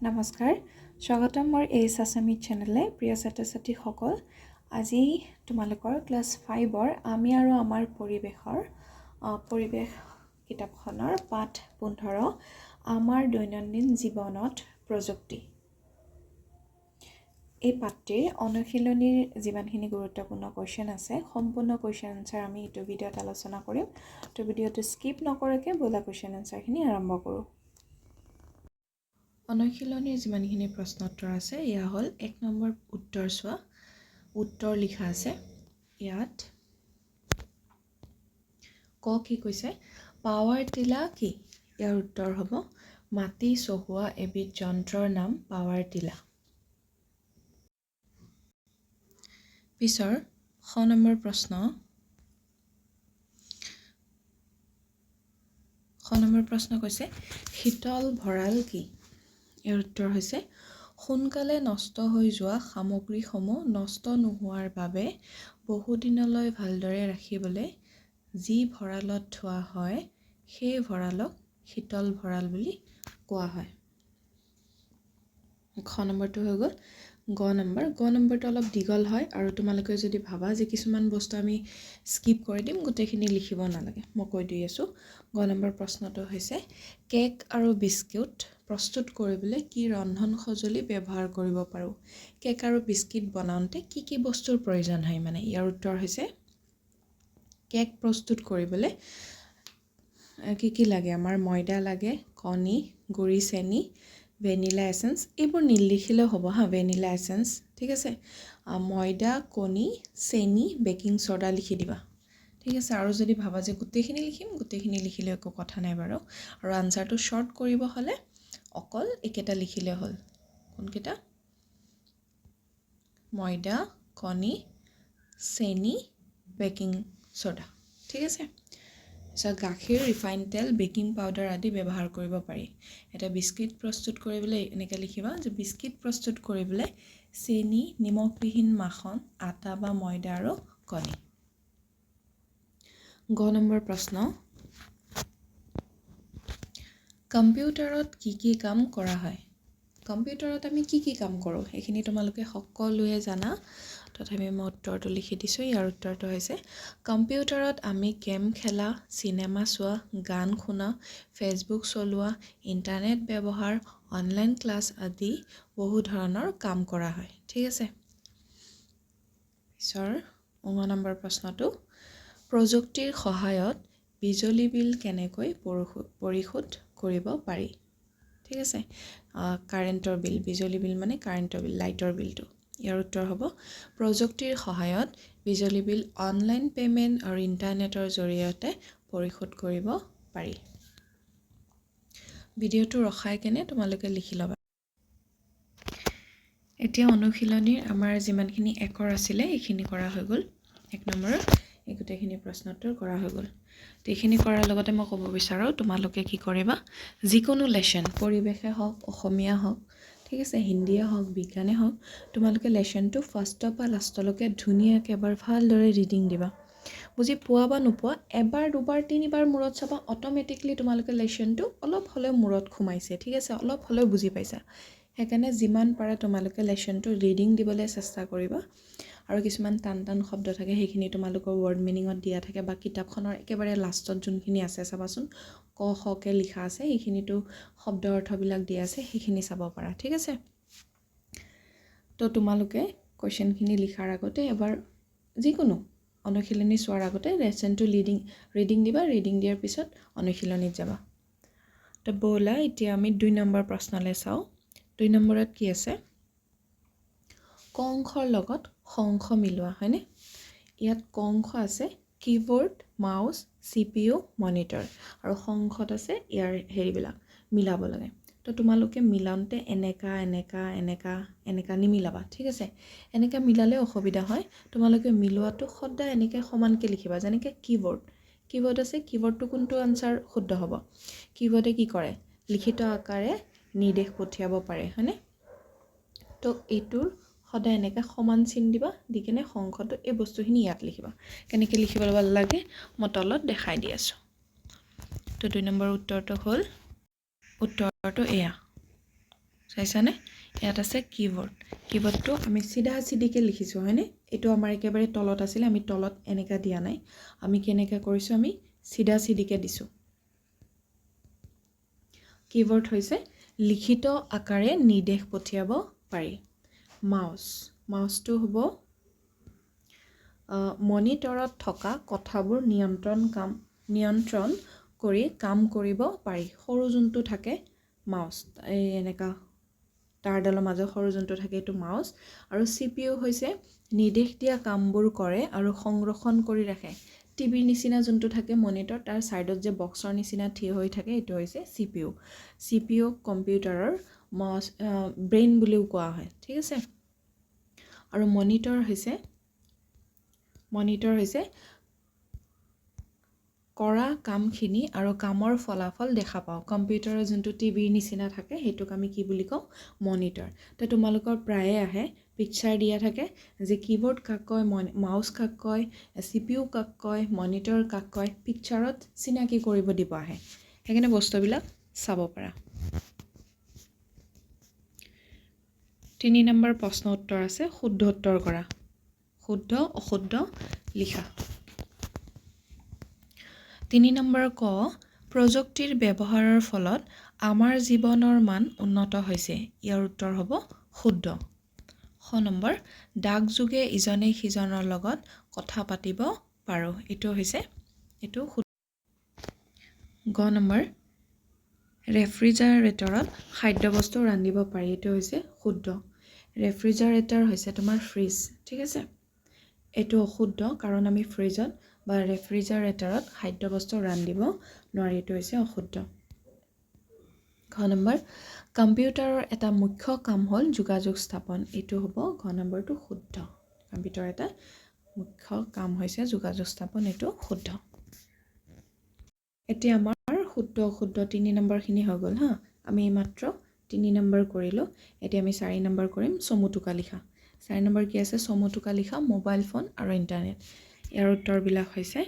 নমস্কাৰ স্বাগতম মোৰ এইচ আছামিজ চেনেলে প্ৰিয় ছাত্ৰ ছাত্ৰীসকল আজি তোমালোকৰ ক্লাছ 5ৰ আমি আৰু আমাৰ পৰিৱেশ কিতাপখনৰ পাঠ 15 আমাৰ দৈনন্দিন জীৱনত প্ৰযুক্তি এই পাঠটিৰ অনুশীলনীৰ যিমানখিনি গুৰুত্বপূৰ্ণ কোৱেশ্চন আছে সম্পূৰ্ণ কোৱেশ্চন আনসাৰ আমি এইটো ভিডিঅ'ত আলোচনা কৰিম তো ভিডিঅ'টো স্কিপ নকৰাকৈ বলা কোৱেশ্চন আনসাৰখিনি আৰম্ভ কৰোঁ অনুশীলনীৰ যিমানখিনি প্ৰশ্ন উত্তৰ আছে ইয়া হ'ল 1 নম্বৰ উত্তৰ চোৱা উত্তৰ লিখা আছে ইয়াত কি কৈছে পাৱাৰ টিলা কি ইয়াৰ উত্তৰ হ'ব মাটি চহোৱা এবিধ যন্ত্ৰৰ নাম পাৱাৰ টিলা পিছৰ নম্বৰ প্ৰশ্ন কৈছে শীতল ভঁৰাল কি ইয়াৰ উত্তৰ হৈছে সোনকালে নষ্ট হৈ যোৱা সামগ্ৰীসমূহ নষ্ট নোহোৱাৰ বাবে বহুদিনলৈ ভালদৰে ৰাখিবলৈ যি ভঁৰালত থোৱা হয় সেই ভঁৰালক শীতল ভঁৰাল বুলি কোৱা হয় নম্বৰটো হৈ গ'ল গ নম্বৰটো অলপ দীঘল হয় আৰু তোমালোকে যদি ভাবা যে কিছুমান বস্তু আমি স্কিপ কৰি দিম গোটেইখিনি লিখিব নালাগে মই কৈ দি আছোঁ গ নম্বৰ প্ৰশ্নটো হৈছে কেক আৰু বিস্কুট প্ৰস্তুত কৰিবলৈ কি ৰন্ধন সঁজুলি ব্যৱহাৰ কৰিব পাৰোঁ কেক আৰু বিস্কুট বনাওঁতে কি বস্তুৰ প্ৰয়োজন হয় মানে ইয়াৰ উত্তৰ হৈছে কেক প্ৰস্তুত কৰিবলৈ কি লাগে আমাৰ ময়দা লাগে কণী গুড়ি চেনি ভেনিলা এসেন্স এইবোৰ নিলিখিলেও হ'ব হা ভেনিলা এসেন্স ঠিক আছে ময়দা কণী চেনি বেকিং সোডা লিখি দিবা ঠিক আছে আৰু যদি ভাবা যে গোটেইখিনি লিখিম গোটেইখিনি লিখিলে একো কথা নাই বাৰু আৰু আনসাৰটো শৰ্ট কৰিব হ'লে অকল একেটা লিখিলে হ'ল কোনকেইটা ময়দা কণী চেনি বেকিং সোডা ঠিক আছে গাখীৰ ৰিফাইন তেল বেকিং পাউডাৰ আদি ব্যৱহাৰ কৰিব পাৰি এটা বিস্কুট প্ৰস্তুত কৰিবলৈ এনেকৈ লিখিবা যে বিস্কুট প্ৰস্তুত কৰিবলৈ চেনি নিমখবিহীন মাখন আটা বা ময়দা আৰু কণী গ নম্বৰ প্ৰশ্ন কম্পিউটাৰত কি কাম কৰা হয় কম্পিউটাৰত আমি কি কাম কৰোঁ এইখিনি তোমালোকে সকলোৱে জানা তথাপি মই উত্তৰটো লিখি দিছোঁ ইয়াৰ উত্তৰটো হৈছে কম্পিউটাৰত আমি গেম খেলা চিনেমা চোৱা গান শুনা ফেচবুক চলোৱা ইণ্টাৰনেট ব্যৱহাৰ অনলাইন ক্লাছ আদি বহু ধৰণৰ কাম কৰা হয় ঠিক আছে পিছৰ 9 নম্বৰ প্ৰশ্নটো প্ৰযুক্তিৰ সহায়ত বিজলী বিল কেনেকৈ পৰিশোধ কৰিব পাৰি ঠিক আছে কাৰেণ্টৰ বিল বিজলী বিল মানে কাৰেণ্টৰ বিল লাইটৰ বিলটো ইয়াৰ উত্তৰ হ'ব প্ৰযুক্তিৰ সহায়ত বিজলী বিল অনলাইন পেমেণ্ট আৰু ইণ্টাৰনেটৰ জৰিয়তে পৰিশোধ কৰিব পাৰি ভিডিঅ'টো ৰখাই কেনে তোমালোকে লিখি ল'বা এতিয়া অনুশীলনীৰ আমাৰ যিমানখিনি একৰ আছিলে এইখিনি কৰা হৈ গ'ল 1 নম্বৰত এই গোটেইখিনি প্ৰশ্ন উত্তৰ কৰা হৈ গ'ল এইখিনি কৰাৰ লগতে মই ক'ব বিচাৰোঁ তোমালোকে কি কৰিবা যিকোনো লেসন পৰিৱেশে হওক অসমীয়া হওক ঠিক আছে হিন্দীয়ে হওক বিজ্ঞানে হওক তোমালোকে লেসনটো ফাৰ্ষ্টৰ পৰা লাষ্টলৈকে ধুনীয়াকৈ এবাৰ ভালদৰে ৰিডিং দিবা বুজি পোৱা বা নোপোৱা এবাৰ দুবাৰ তিনিবাৰ মূৰত চাবা অটোমেটিকলি তোমালোকে লেসনটো অলপ হ'লেও মূৰত সোমাইছে ঠিক আছে অলপ হ'লেও বুজি পাইছা সেইকাৰণে যিমান পাৰে তোমালোকে লেসনটো ৰিডিং দিবলৈ চেষ্টা কৰিবা আৰু কিছুমান টান শব্দ থাকে সেইখিনি তোমালোকৰ ৱৰ্ড মিনিঙত দিয়া থাকে বা কিতাপখনৰ একেবাৰে লাষ্টত যোনখিনি আছে চাবাচোন ক খকে লিখা আছে সেইখিনিতো শব্দ অৰ্থবিলাক দিয়া আছে সেইখিনি চাব পাৰা ঠিক আছে তো তোমালোকে কোৱেশ্চনখিনি লিখাৰ আগতে এবাৰ যিকোনো অনুশীলনী চোৱাৰ আগতে লেসনটো ৰিডিং দিবা ৰিডিং দিয়াৰ পিছত অনুশীলনীত যাবা তো ব'লা এতিয়া আমি 2 নম্বৰ প্ৰশ্নলৈ চাওঁ 2 নম্বৰত কি আছে ক অংশৰ লগত খ অংশ মিলোৱা হয়নে ইয়াত ক অংশ আছে কিবৰ্ড মাউস CPU মনিটৰ আৰু খ অংশত আছে ইয়াৰ হেৰিবিলাক মিলাব লাগে তো তোমালোকে মিলাওঁতে এনেকা নিমিলাবা ঠিক আছে এনেকা মিলালে অসুবিধা হয় তোমালোকে মিলোৱাটো সদায় এনেকৈ সমানকৈ লিখিবা যেনেকৈ কিবৰ্ড আছে কিবৰ্ডটো কোনটো আনসাৰ শুদ্ধ হ'ব কিবৰ্ডে কি কৰে লিখিত আকাৰে নিৰ্দেশ পঠিয়াব পাৰে হয়নে তো এইটোৰ সদায় এনেকৈ সমান চিন দিবা দি কেনে সংখ্যাটো এই বস্তুখিনি ইয়াত লিখিবা কেনেকৈ লিখিব লাগে মই তলত দেখাই দি আছোঁ তো 2 নম্বৰ উত্তৰটো হ'ল উত্তৰটো এয়া চাইছানে ইয়াত আছে কিবৰ্ড কিবৰ্ডটো আমি চিধা চিধিকে লিখিছোঁ হয়নে এইটো আমাৰ একেবাৰে তলত আছিলে আমি তলত এনেকা দিয়া নাই আমি কেনেকৈ কৰিছোঁ আমি চিধা চিধিকে দিছোঁ কিবৰ্ড হৈছে লিখিত আকাৰে নিৰ্দেশ পঠিয়াব পাৰি মাউচটো হ'ব মনিটৰত থকা কথাবোৰ নিয়ন্ত্ৰণ কৰি কাম কৰিব পাৰি সৰু যোনটো থাকে মাউচ এই এনেকা তাঁৰডালৰ মাজত সৰু যোনটো থাকে এইটো মাউচ আৰু CPU হৈছে নিৰ্দেশ দিয়া কামবোৰ কৰে আৰু সংৰক্ষণ কৰি ৰাখে টিভিৰ নিচিনা যোনটো থাকে মনিটৰ তাৰ সাইডত যে বক্সৰ নিচিনা থিয় হৈ থাকে এইটো হৈছে CPU কম্পিউটাৰৰ ব্ৰেইন বুলিও কোৱা হয় ঠিক আছে আৰু মনিটৰ হৈছে কৰা কামখিনি আৰু কামৰ ফলাফল দেখা পাওঁ কম্পিউটাৰৰ যোনটো টিভিৰ নিচিনা থাকে সেইটোক আমি কি বুলি কওঁ মনিটৰ তো তোমালোকৰ প্ৰায়ে আহে পিকচাৰ দিয়া থাকে যে কিবৰ্ড কাক কয় মাউচ কাক কয় CPU কাক কয় মনিটৰ কাক কয় পিকচাৰত চিনাকি কৰিব দিব আহে সেইকাৰণে বস্তুবিলাক চাব পাৰা 3 নম্বৰ প্ৰশ্ন উত্তৰ আছে শুদ্ধ উত্তৰ কৰা শুদ্ধ অশুদ্ধ লিখা 3 নম্বৰ ক প্ৰযুক্তিৰ ব্যৱহাৰৰ ফলত আমাৰ জীৱনৰ মান উন্নত হৈছে ইয়াৰ উত্তৰ হ'ব শুদ্ধ খ নম্বৰ ডাক যোগে ইজনে সিজনৰ লগত কথা পাতিব পাৰো এইটো শুদ্ধ গ নম্বৰ ৰেফ্ৰিজাৰেটৰত খাদ্যবস্তু ৰান্ধিব পাৰি এইটো হৈছে শুদ্ধ ৰেফ্ৰিজাৰেটৰ হৈছে তোমাৰ ফ্ৰিজ ঠিক আছে এইটো অশুদ্ধ কাৰণ আমি ফ্ৰিজত বা ৰেফ্ৰিজাৰেটৰত খাদ্যবস্তু ৰান্ধিব নোৱাৰি এইটো হৈছে অশুদ্ধ ঘ নম্বৰ কম্পিউটাৰৰ এটা মুখ্য কাম হ'ল যোগাযোগ স্থাপন এইটো হ'ব ঘ নম্বৰটো শুদ্ধ কম্পিউটাৰৰ এটা মুখ্য কাম হৈছে যোগাযোগ স্থাপন এইটো শুদ্ধ এতিয়া আমাৰ শুদ্ধ অশুদ্ধ 3 নম্বৰখিনি হৈ গ'ল হা আমি মাত্ৰ 3 নম্বৰ কৰিলোঁ এতিয়া আমি 4 নম্বৰ কৰিম চমুটোকা লিখা 4 নম্বৰ কি আছে চমুটোকা লিখা মোবাইল ফোন আৰু ইণ্টাৰনেট ইয়াৰ উত্তৰবিলাক হৈছে